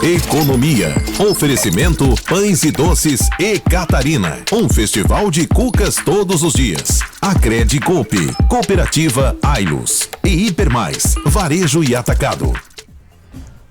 Economia. Oferecimento Pães e Doces e Catarina. Um festival de cucas todos os dias. Acred Coop, Cooperativa Ailus e Hipermais, Varejo e Atacado.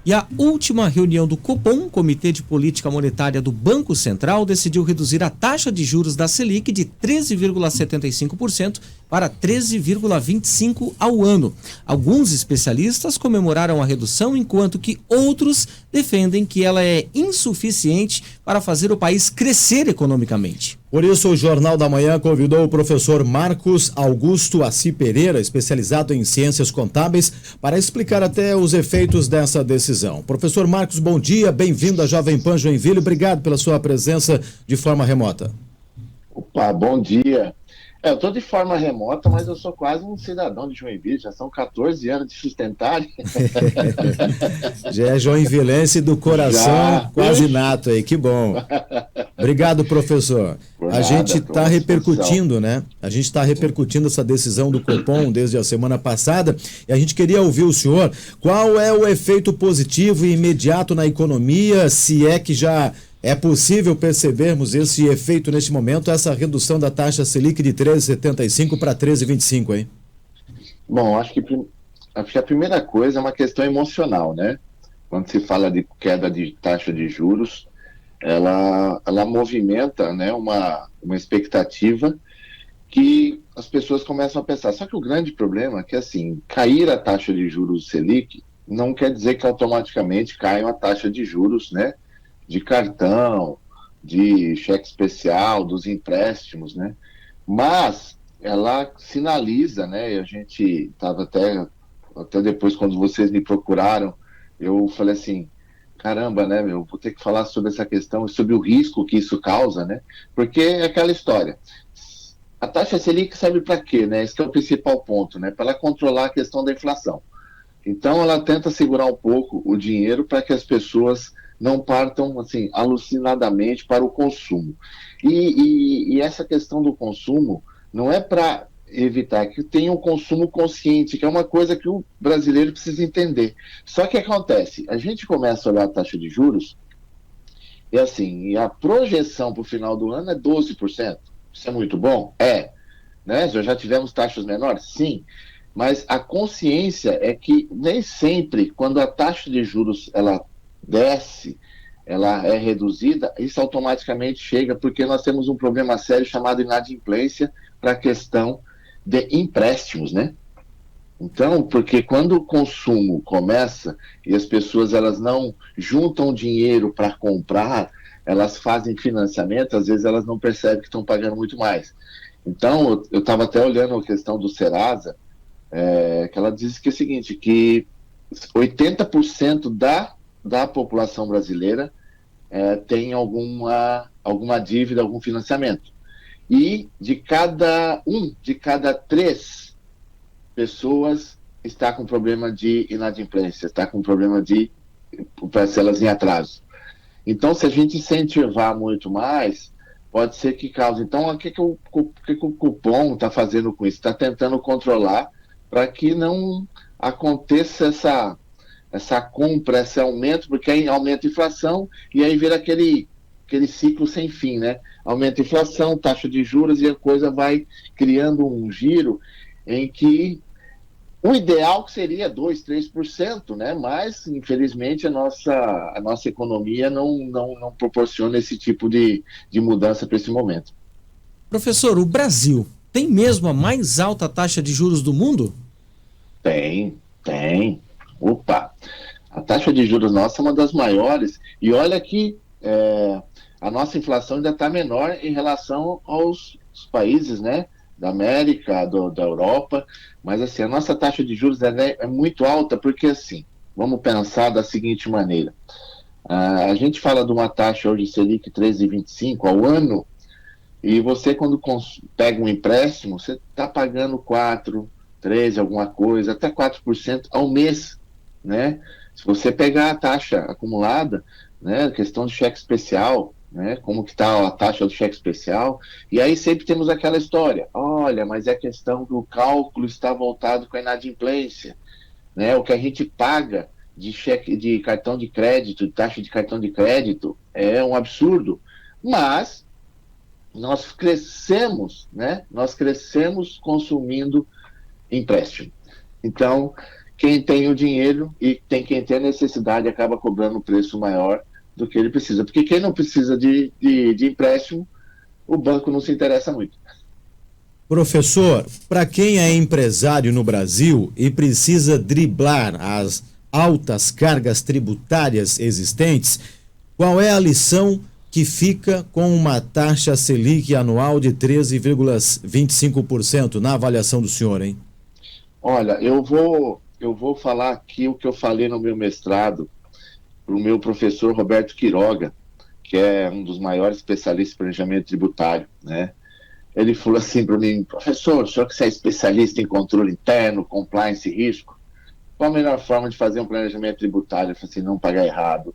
E a última reunião do Copom, Comitê de Política Monetária do Banco Central, decidiu reduzir a taxa de juros da Selic de 13,75% para 13,25% ao ano. Alguns especialistas comemoraram a redução, enquanto que outros defendem que ela é insuficiente para fazer o país crescer economicamente. Por isso, o Jornal da Manhã convidou o professor Marcos Augusto Assi Pereira, especializado em ciências contábeis, para explicar até os efeitos dessa decisão. Professor Marcos, bom dia, bem-vindo à Jovem Pan Joinville, obrigado pela sua presença de forma remota. Opa, bom dia. Eu estou de forma remota, mas eu sou quase um cidadão de Joinville, já são 14 anos de sustentário. Já é joinvilense do coração, quase nato aí, que bom. Obrigado, professor. A gente está repercutindo, né? A gente está repercutindo essa decisão do Copom desde a semana passada e a gente queria ouvir o senhor. Qual é o efeito positivo e imediato na economia, se é que já é possível percebermos esse efeito neste momento, essa redução da taxa Selic de 13,75 para 13,25, hein? Bom, acho que a primeira coisa é uma questão emocional, né? Quando se fala de queda de taxa de juros, ela movimenta, né, uma expectativa que as pessoas começam a pensar. Só que o grande problema é que, assim, cair a taxa de juros Selic não quer dizer que automaticamente caiam a taxa de juros, né, de cartão, de cheque especial, dos empréstimos, né? Mas ela sinaliza, né? E a gente estava até depois, quando vocês me procuraram, eu falei assim, caramba, né, eu vou ter que falar sobre essa questão, sobre o risco que isso causa, né? Porque é aquela história. A taxa Selic serve para quê, né? Esse é o principal ponto, né? Para ela controlar a questão da inflação. Então, ela tenta segurar um pouco o dinheiro para que as pessoas não partam, assim, alucinadamente para o consumo. E essa questão do consumo não é para evitar que tenha um consumo consciente, que é uma coisa que o brasileiro precisa entender. Só que acontece, a gente começa a olhar a taxa de juros e assim, e a projeção para o final do ano é 12%. Isso é muito bom? É. Né? Já tivemos taxas menores? Sim. Mas a consciência é que nem sempre, quando a taxa de juros ela desce, ela é reduzida, isso automaticamente chega, porque nós temos um problema sério chamado inadimplência para a questão de empréstimos, né? Então, porque quando o consumo começa e as pessoas elas não juntam dinheiro para comprar, elas fazem financiamento, às vezes elas não percebem que estão pagando muito mais. Então, eu estava até olhando a questão do Serasa, que ela diz que é o seguinte, que 80% da população brasileira tem alguma dívida, algum financiamento. E de cada três pessoas está com problema de inadimplência, está com problema de parcelas em atraso. Então, se a gente incentivar muito mais, pode ser que cause. Então, o que o Copom está fazendo com isso? Está tentando controlar para que não aconteça essa compra, esse aumento, porque aí aumenta a inflação e aí vira aquele ciclo sem fim, né? Aumenta a inflação, taxa de juros e a coisa vai criando um giro em que o ideal seria 2%, 3%, né? Mas, infelizmente, a nossa economia não proporciona esse tipo de mudança para esse momento. Professor, o Brasil tem mesmo a mais alta taxa de juros do mundo? Tem. Opa! A taxa de juros nossa é uma das maiores. E olha que a nossa inflação ainda está menor em relação aos países, né? Da América, da Europa. Mas, assim, a nossa taxa de juros é muito alta porque, assim, vamos pensar da seguinte maneira. A gente fala de uma taxa hoje Selic 13,25 ao ano, e você, quando pega um empréstimo, você está pagando 4, 13, alguma coisa, até 4% ao mês, né? Se você pegar a taxa acumulada, né, questão de cheque especial, né, como que está a taxa do cheque especial, e aí sempre temos aquela história, olha, mas é questão do cálculo está voltado com a inadimplência, né, o que a gente paga de cheque, de cartão de crédito, de taxa de cartão de crédito, é um absurdo. Mas nós crescemos, né? Nós crescemos consumindo empréstimo. Então, quem tem o dinheiro e quem tem a necessidade acaba cobrando um preço maior do que ele precisa. Porque quem não precisa de empréstimo, o banco não se interessa muito. Professor, para quem é empresário no Brasil e precisa driblar as altas cargas tributárias existentes, qual é a lição que fica com uma taxa Selic anual de 13,25% na avaliação do senhor, hein? Olha, eu vou falar aqui o que eu falei no meu mestrado para o meu professor Roberto Quiroga, que é um dos maiores especialistas em planejamento tributário, né? Ele falou assim para mim: professor, o senhor que é especialista em controle interno, compliance e risco, qual a melhor forma de fazer um planejamento tributário? Eu falei assim: não pagar errado,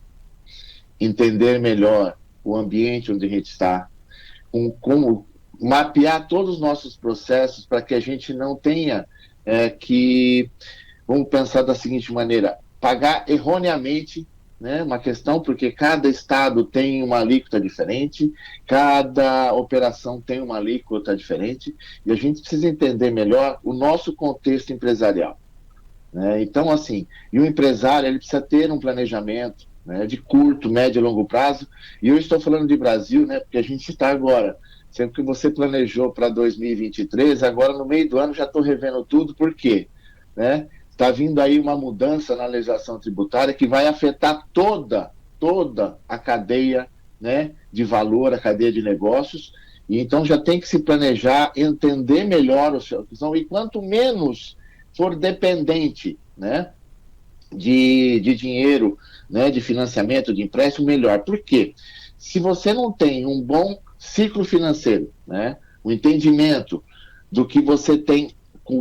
entender melhor o ambiente onde a gente está, como mapear todos os nossos processos para que a gente não tenha vamos pensar da seguinte maneira, pagar erroneamente, né, uma questão, porque cada estado tem uma alíquota diferente, cada operação tem uma alíquota diferente, e a gente precisa entender melhor o nosso contexto empresarial, né? Então, assim, e o empresário, ele precisa ter um planejamento, né, de curto, médio e longo prazo, e eu estou falando de Brasil, né, porque a gente está agora, sempre que você planejou para 2023, agora no meio do ano já estou revendo tudo, por quê? Né? Está vindo aí uma mudança na legislação tributária que vai afetar toda a cadeia, né, de valor, a cadeia de negócios, e então já tem que se planejar, entender melhor o seu, e quanto menos for dependente, né, de dinheiro, né, de financiamento, de empréstimo, melhor. Por quê? Se você não tem um bom ciclo financeiro, né, o entendimento do que você tem,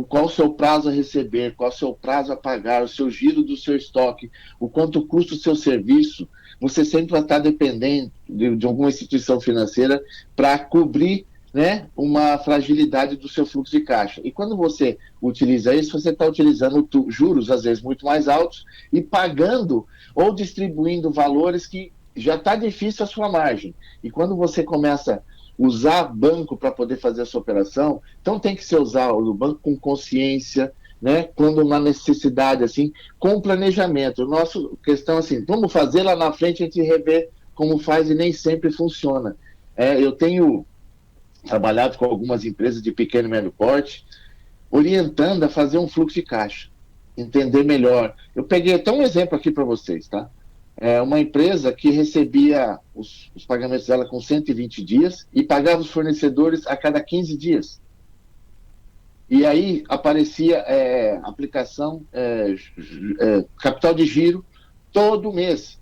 qual o seu prazo a receber, qual o seu prazo a pagar, o seu giro do seu estoque, o quanto custa o seu serviço, você sempre vai estar dependendo de alguma instituição financeira para cobrir, né, uma fragilidade do seu fluxo de caixa. E quando você utiliza isso, você está utilizando juros, às vezes, muito mais altos e pagando ou distribuindo valores que já está difícil a sua margem. E quando você começa a usar banco para poder fazer essa operação, então tem que ser usar o banco com consciência, né? Quando uma necessidade, assim, com planejamento. Nossa questão, assim, vamos fazer lá na frente, a gente rever como faz e nem sempre funciona. Eu tenho trabalhado com algumas empresas de pequeno e médio porte, orientando a fazer um fluxo de caixa, entender melhor. Eu peguei até um exemplo aqui para vocês, tá? Uma empresa que recebia os pagamentos dela com 120 dias e pagava os fornecedores a cada 15 dias. E aí aparecia aplicação, capital de giro, todo mês.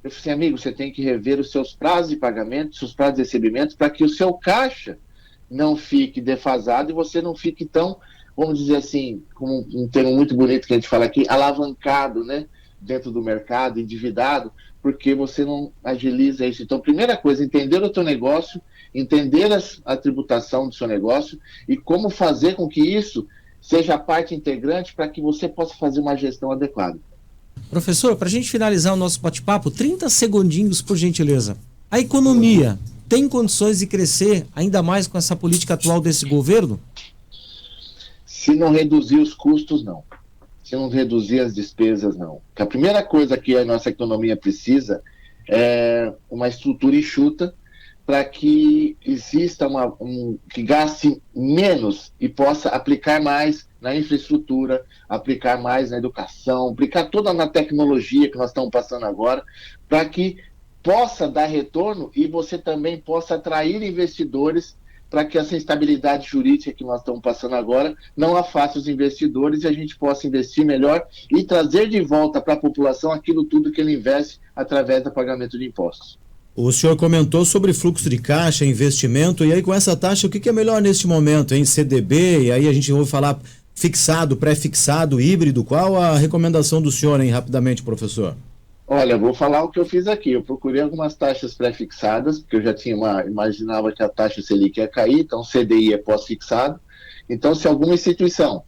Eu falei assim: amigo, você tem que rever os seus prazos de pagamento, seus prazos de recebimento, para que o seu caixa não fique defasado e você não fique tão, vamos dizer assim, como um termo muito bonito que a gente fala aqui, alavancado, né, dentro do mercado, endividado, porque você não agiliza isso. Então, primeira coisa, entender o teu negócio, entender a tributação do seu negócio e como fazer com que isso seja parte integrante para que você possa fazer uma gestão adequada. Professor, para a gente finalizar o nosso bate-papo, 30 segundinhos, por gentileza. A economia tem condições de crescer ainda mais com essa política atual desse governo? Se não reduzir os custos, não. Se não reduzir as despesas, não. Porque a primeira coisa que a nossa economia precisa é uma estrutura enxuta para que exista que gaste menos e possa aplicar mais na infraestrutura, aplicar mais na educação, aplicar toda na tecnologia que nós estamos passando agora, para que possa dar retorno e você também possa atrair investidores, para que essa instabilidade jurídica que nós estamos passando agora não afaste os investidores e a gente possa investir melhor e trazer de volta para a população aquilo tudo que ele investe através do pagamento de impostos. O senhor comentou sobre fluxo de caixa, investimento, e aí com essa taxa, o que é melhor neste momento, hein? CDB, e aí a gente ouve falar fixado, pré-fixado, híbrido. Qual a recomendação do senhor, hein, rapidamente, professor? Olha, vou falar o que eu fiz aqui. Eu procurei algumas taxas pré-fixadas, porque eu já imaginava que a taxa Selic ia cair, então CDI é pós-fixado. Então, se alguma instituição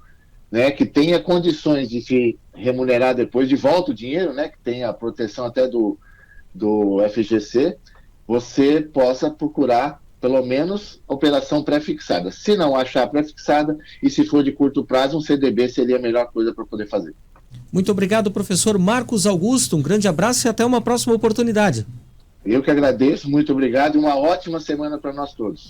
né, que tenha condições de se remunerar depois, de volta o dinheiro, né, que tenha a proteção até do FGC, você possa procurar pelo menos operação pré-fixada. Se não achar pré-fixada, e se for de curto prazo, um CDB seria a melhor coisa para poder fazer. Muito obrigado, professor Marcos Augusto. Um grande abraço e até uma próxima oportunidade. Eu que agradeço, muito obrigado e uma ótima semana para nós todos.